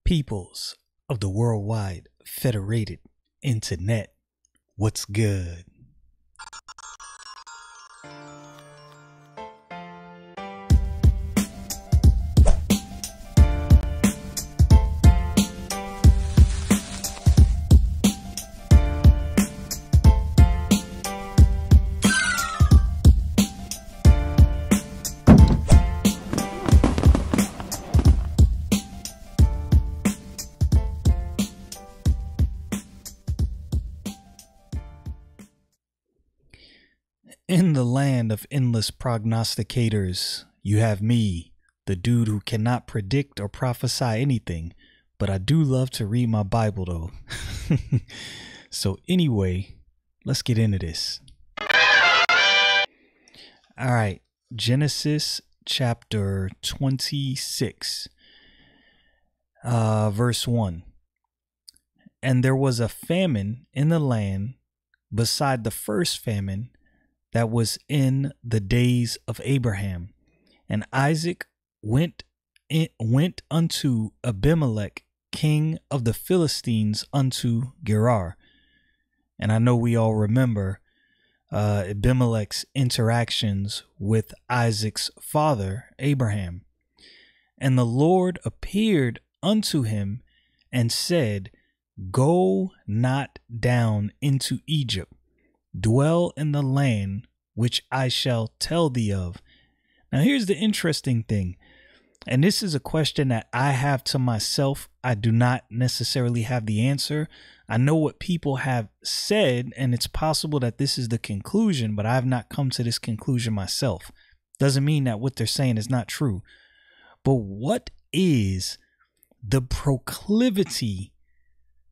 Peoples of the worldwide federated internet, what's good? In the land of endless prognosticators, you have me, the dude who cannot predict or prophesy anything, but I do love to read my Bible though. So anyway, let's get into this. All right, Genesis chapter 26, verse 1. And there was a famine in the land beside the first famine that was in the days of Abraham. And Isaac went unto Abimelech, king of the Philistines, unto Gerar. And I know we all remember Abimelech's interactions with Isaac's father, Abraham. And the Lord appeared unto him and said, Go not down into Egypt. Dwell in the land which I shall tell thee of. Now, here's the interesting thing, and this is a question that I have to myself. I do not necessarily have the answer. I know what people have said, and it's possible that this is the conclusion, but I have not come to this conclusion myself. Doesn't mean that what they're saying is not true. But what is the proclivity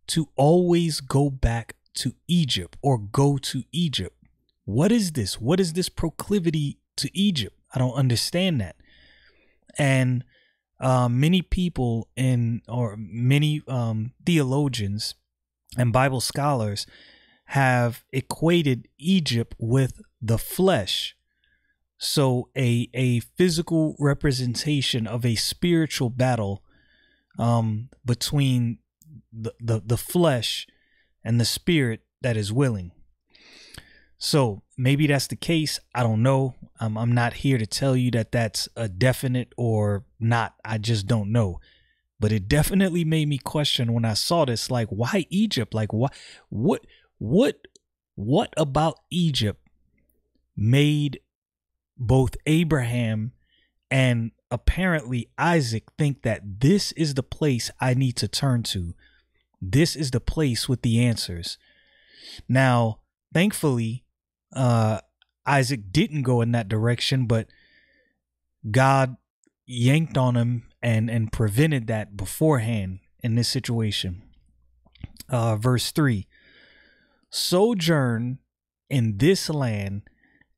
to always go back to Egypt or go to Egypt? What is this? What is this proclivity to Egypt? I don't understand that. And many people many theologians and Bible scholars have equated Egypt with the flesh. So a physical representation of a spiritual battle between the flesh and the spirit that is willing. So maybe that's the case. I don't know. I'm not here to tell you that that's a definite or not. I just don't know. But it definitely made me question when I saw this, like, why Egypt? Like, what about Egypt made both Abraham and apparently Isaac think that this is the place I need to turn to? This is the place with the answers. Now, thankfully, Isaac didn't go in that direction, but God yanked on him and prevented that beforehand in this situation. Verse 3, sojourn in this land,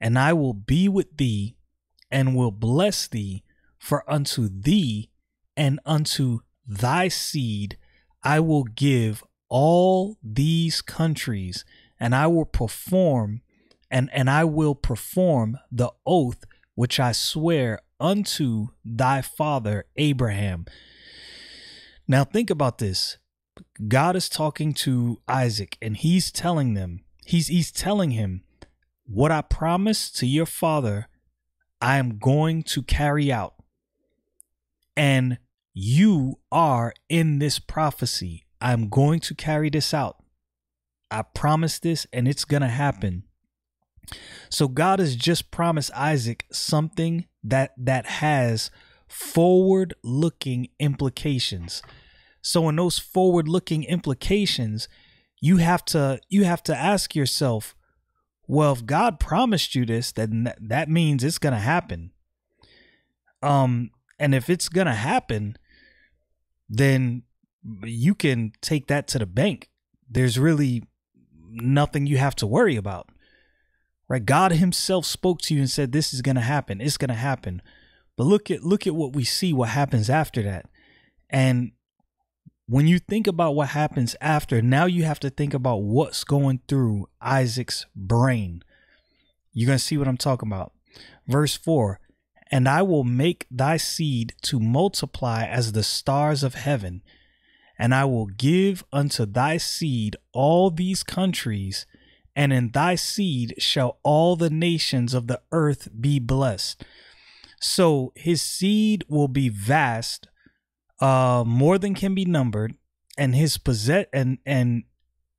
and I will be with thee and will bless thee, for unto thee and unto thy seed I will give all these countries, and I will perform the oath which I swear unto thy father Abraham. Now think about this. God is talking to Isaac, and he's telling him, what I promised to your father, I am going to carry out. And you are in this prophecy. I'm going to carry this out. I promise this, and it's going to happen. So God has just promised Isaac something that has forward-looking implications. So in those forward-looking implications, you have to ask yourself, well, if God promised you this, then that means it's going to happen. And if it's going to happen, then you can take that to the bank. There's really nothing you have to worry about, right? God himself spoke to you and said, this is going to happen. It's going to happen. But look at what we see, what happens after that. And when you think about what happens after, now you have to think about what's going through Isaac's brain. You're going to see what I'm talking about. Verse 4, and I will make thy seed to multiply as the stars of heaven, And I will give unto thy seed all these countries, and in thy seed shall all the nations of the earth be blessed. So his seed will be vast, more than can be numbered, and his and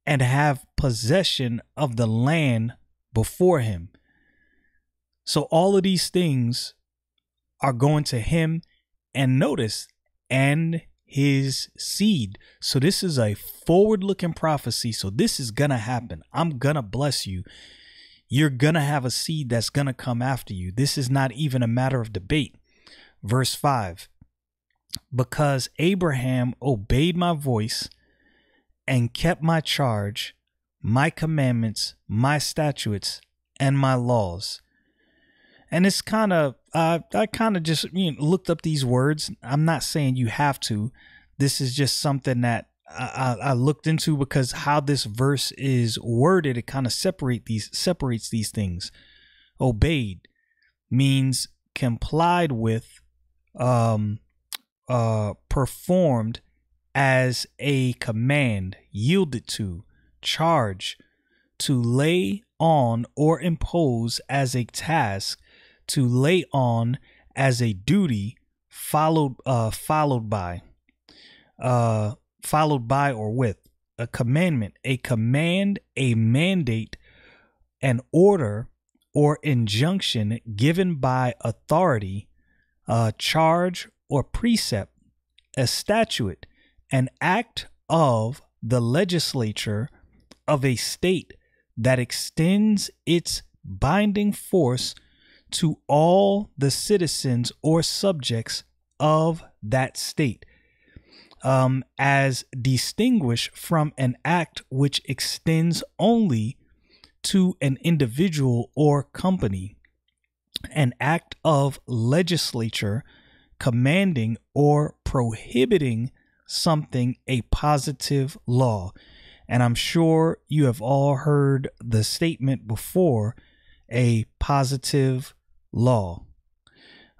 have possession of the land before him. So all of these things are going to him, and notice, and his seed. So this is a forward-looking prophecy. So this is gonna happen. I'm gonna bless you. You're gonna have a seed that's gonna come after you. This is not even a matter of debate. Verse 5. Because Abraham obeyed my voice and kept my charge, my commandments, my statutes, and my laws. And it's kind of, I kind of just looked up these words. I'm not saying you have to. This is just something that I looked into, because how this verse is worded, it kind of separates these things. Obeyed means complied with, performed as a command, yielded to, charge, to lay on or impose as a task, to lay on as a duty, followed by or with. A commandment, a command, a mandate, an order or injunction given by authority, charge or precept, a statute, an act of the legislature of a state that extends its binding force to all the citizens or subjects of that state, as distinguished from an act which extends only to an individual or company, an act of legislature commanding or prohibiting something, a positive law. And I'm sure you have all heard the statement before, a positive law.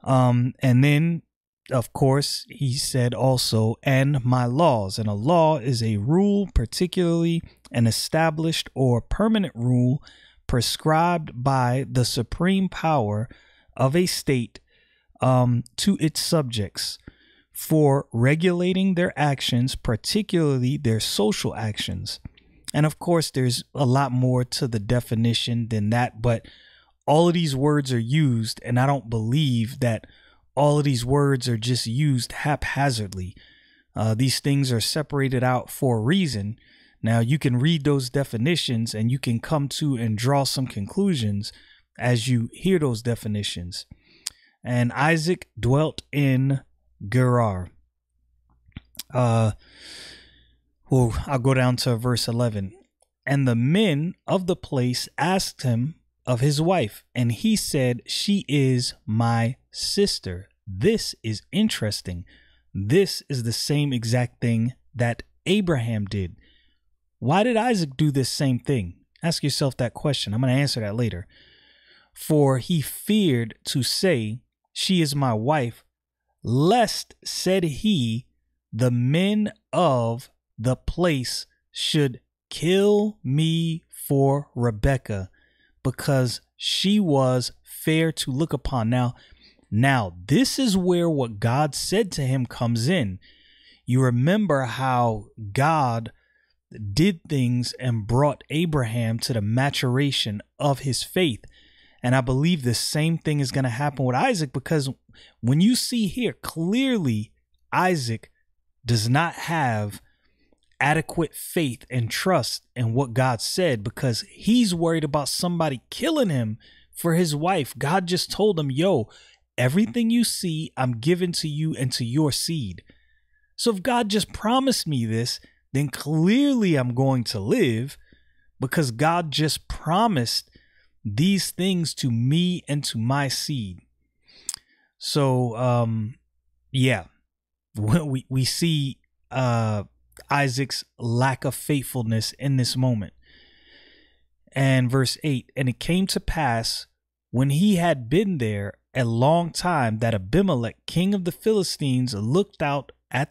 And then, of course, he said also, and my laws. And a law is a rule, particularly an established or permanent rule prescribed by the supreme power of a state to its subjects for regulating their actions, particularly their social actions. And of course, there's a lot more to the definition than that, but all of these words are used, and I don't believe that all of these words are just used haphazardly. These things are separated out for a reason. Now, you can read those definitions and you can come to and draw some conclusions as you hear those definitions. And Isaac dwelt in Gerar. I'll go down to verse 11. And the men of the place asked him of his wife, and he said, she is my sister. This is interesting. This is the same exact thing that Abraham did. Why did Isaac do this same thing? Ask yourself that question. I'm going to answer that later. For he feared to say, she is my wife, lest, said he, the men of the place should kill me for Rebekah, because she was fair to look upon. Now, this is where what God said to him comes in. You remember how God did things and brought Abraham to the maturation of his faith. And I believe the same thing is going to happen with Isaac, because when you see here, clearly Isaac does not have adequate faith and trust in what God said, because he's worried about somebody killing him for his wife. God just told him, yo, everything you see, I'm giving to you and to your seed. So if God just promised me this, then clearly I'm going to live, because God just promised these things to me and to my seed. So, yeah, we see Isaac's lack of faithfulness in this moment. And verse 8, and it came to pass when he had been there a long time that Abimelech, king of the Philistines, looked out at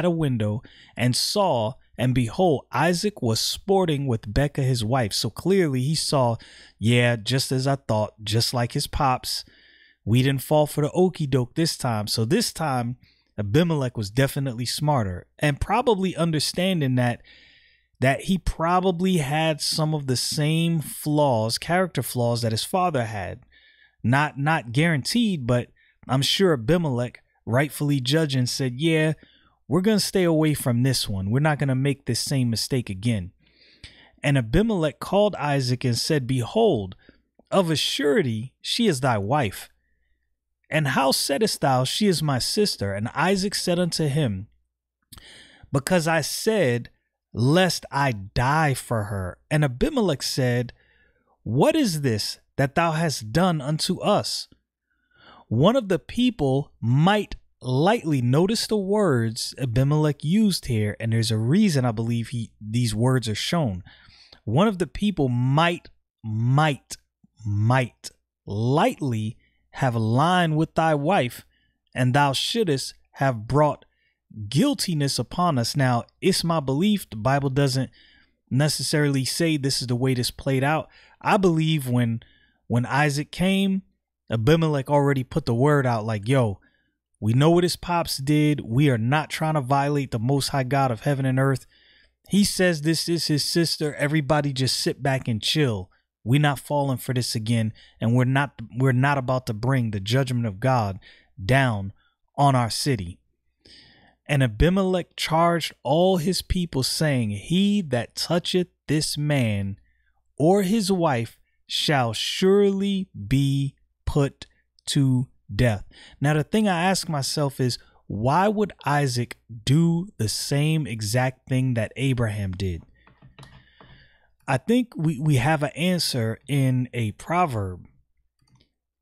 a window and saw, and behold, Isaac was sporting with Rebekah his wife. So clearly he saw, yeah, just as I thought, just like his pops, we didn't fall for the okie doke this time. So this time Abimelech was definitely smarter, and probably understanding that he probably had some of the same flaws, character flaws that his father had. Not guaranteed, but I'm sure Abimelech, rightfully judging, said, yeah, we're going to stay away from this one. We're not going to make this same mistake again. And Abimelech called Isaac and said, behold, of a surety she is thy wife. And how saidest thou, she is my sister? And Isaac said unto him, because I said, lest I die for her. And Abimelech said, what is this that thou hast done unto us? One of the people might lightly notice the words Abimelech used here, and there's a reason I believe these words are shown. One of the people might lightly have lied with thy wife, and thou shouldest have brought guiltiness upon us. Now, it's my belief, the Bible doesn't necessarily say this is the way this played out. I believe when Isaac came, Abimelech already put the word out like, yo, we know what his pops did. We are not trying to violate the Most High God of heaven and earth. He says this is his sister. Everybody just sit back and chill. We're not falling for this again, and we're not about to bring the judgment of God down on our city. And Abimelech charged all his people, saying, he that toucheth this man or his wife shall surely be put to death. Now, the thing I ask myself is, why would Isaac do the same exact thing that Abraham did? I think we have an answer in a proverb.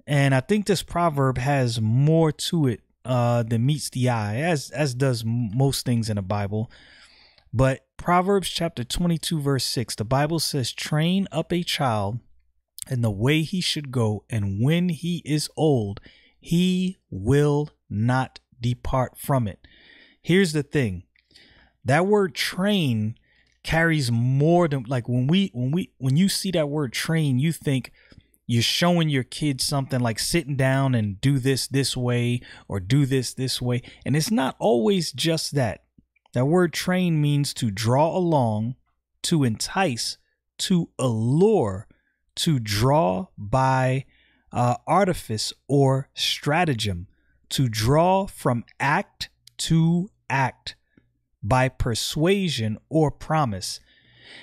And I think this proverb has more to it than meets the eye, as does most things in the Bible. But Proverbs chapter 22, verse 6, the Bible says, train up a child in the way he should go, and when he is old, he will not depart from it. Here's the thing. That word train carries more than, like, when you see that word train, you think you're showing your kids something, like sitting down and do this way or do this way. And it's not always just that. That word train means to draw along, to entice, to allure, to draw by artifice or stratagem, to draw from act to act by persuasion or promise.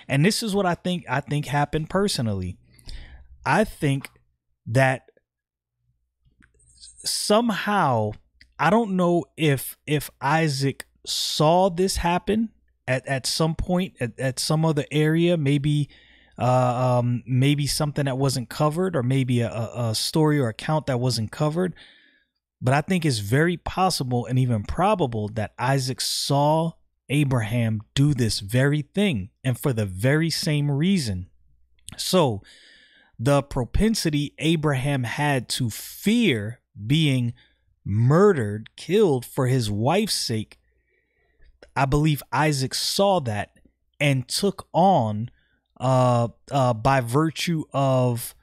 And this is what I think happened personally. I think that somehow, I don't know if Isaac saw this happen at some point at some other area, maybe something that wasn't covered, or maybe a story or account that wasn't covered. But I think it's very possible and even probable that Isaac saw Abraham do this very thing, and for the very same reason. So the propensity Abraham had to fear being murdered, killed for his wife's sake, I believe Isaac saw that and took on by virtue of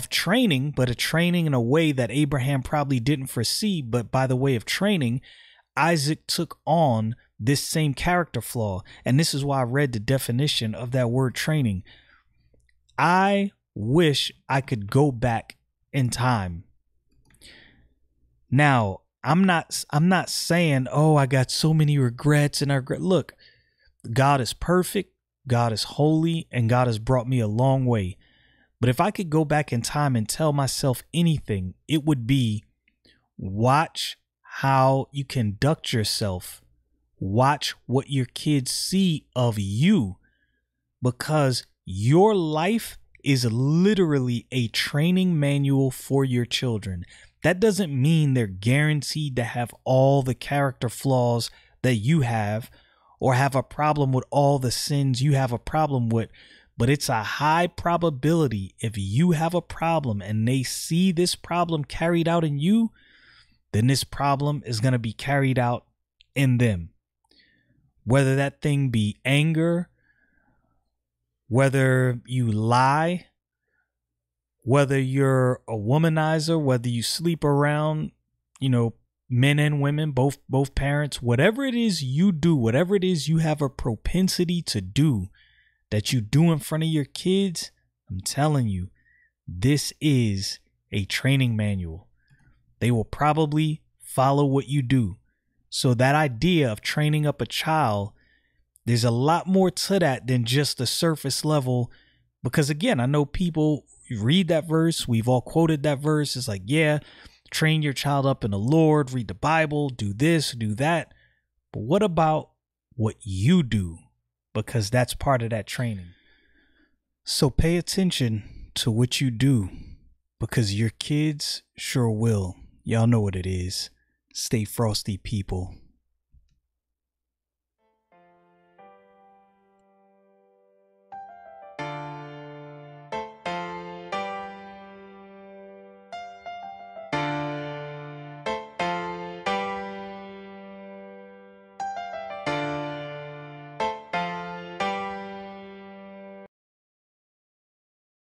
training, but a training in a way that Abraham probably didn't foresee. But by the way of training, Isaac took on this same character flaw. And this is why I read the definition of that word training. I wish I could go back in time. Now, I'm not saying, oh, I got so many regrets and I regret. Look, God is perfect, God is holy, and God has brought me a long way. But if I could go back in time and tell myself anything, it would be, watch how you conduct yourself. Watch what your kids see of you, because your life is literally a training manual for your children. That doesn't mean they're guaranteed to have all the character flaws that you have, or have a problem with all the sins you have a problem with. But it's a high probability, if you have a problem and they see this problem carried out in you, then this problem is going to be carried out in them. Whether that thing be anger, whether you lie, whether you're a womanizer, whether you sleep around, men and women, both parents, whatever it is you do, whatever it is you have a propensity to do that you do in front of your kids, I'm telling you, this is a training manual. They will probably follow what you do. So that idea of training up a child, there's a lot more to that than just the surface level. Because again, I know people read that verse. We've all quoted that verse. It's like, yeah, train your child up in the Lord, read the Bible, do this, do that. But what about what you do? Because that's part of that training. So pay attention to what you do, because your kids sure will. Y'all know what it is. Stay frosty, people.